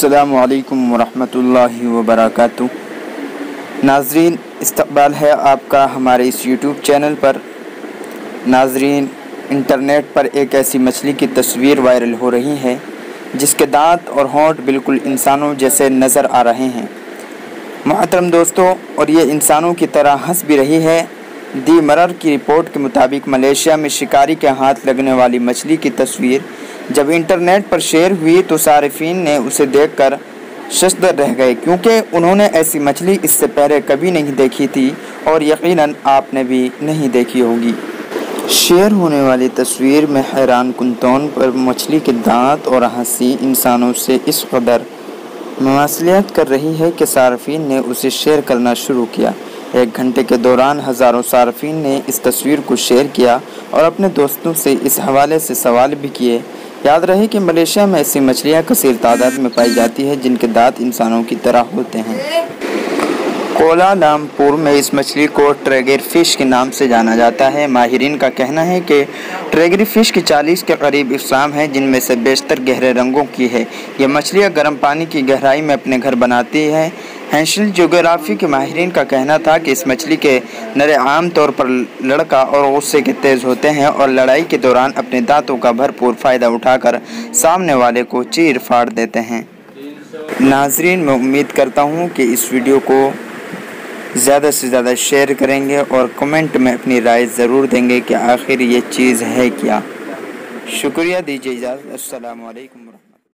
السلام علیکم ورحمۃ اللہ وبرکاتہ۔ ناظرین، استقبال ہے آپ کا ہمارے اس یوٹیوب چینل پر۔ ناظرین، انٹرنیٹ پر ایک ایسی مچھلی کی تصویر وائرل ہو رہی ہے جس کے دانت اور ہونٹ بالکل انسانوں جیسے نظر آ رہے ہیں۔ محترم دوستوں، اور یہ انسانوں کی طرح ہنس بھی رہی ہے۔ دی مرر کی رپورٹ کے مطابق ملیشیا میں شکاری کے ہاتھ لگنے والی مچھلی کی تصویر جب انٹرنیٹ پر شیئر ہوئی تو صارفین نے اسے دیکھ کر ششدر رہ گئے، کیونکہ انہوں نے ایسی مچھلی اس سے پہلے کبھی نہیں دیکھی تھی اور یقیناً آپ نے بھی نہیں دیکھی ہوگی۔ شیئر ہونے والی تصویر میں حیران کن طور پر مچھلی کے دانت اور ہنسی انسانوں سے اس قدر مماثلت کر رہی ہے کہ صارفین نے اسے شیئر کرنا شروع کیا۔ ایک گھنٹے کے دوران ہزاروں صارفین نے اس تصویر کو شیئر کیا اور اپنے دوستوں سے اس حوالے سے سوال بھی کیے۔ یاد رہے کہ ملیشیا میں ایسی مچھلیاں کثیر تعداد میں پائی جاتی ہیں جن کے دانت انسانوں کی طرح ہوتے ہیں۔ کوالالمپور میں اس مچھلی کو ٹریگر فش کے نام سے جانا جاتا ہے۔ ماہرین کا کہنا ہے کہ ٹریگر فش کی 40 کے قریب اقسام ہیں، جن میں سے بیشتر گہرے رنگوں کی ہے۔ یہ مچھلیاں گرم پانی کی گہرائی میں اپنے گھر بناتی ہیں۔ نیشنل جیوگرافی کے ماہرین کا کہنا تھا کہ اس مچھلی کے نرے عام طور پر لڑکا اور غصے کے تیز ہوتے ہیں اور لڑائی کے دوران اپنے دانتوں کا بھرپور فائدہ اٹھا کر سامنے والے کو چیر پھاڑ دیتے ہیں۔ ناظرین، میں امید کرتا ہوں کہ اس ویڈیو کو زیادہ سے زیادہ شیئر کریں گے اور کمنٹ میں اپنی رائے ضرور دیں گے کہ آخر یہ چیز ہے کیا۔ شکریہ، دیجیے اجازت۔ السلام علیکم۔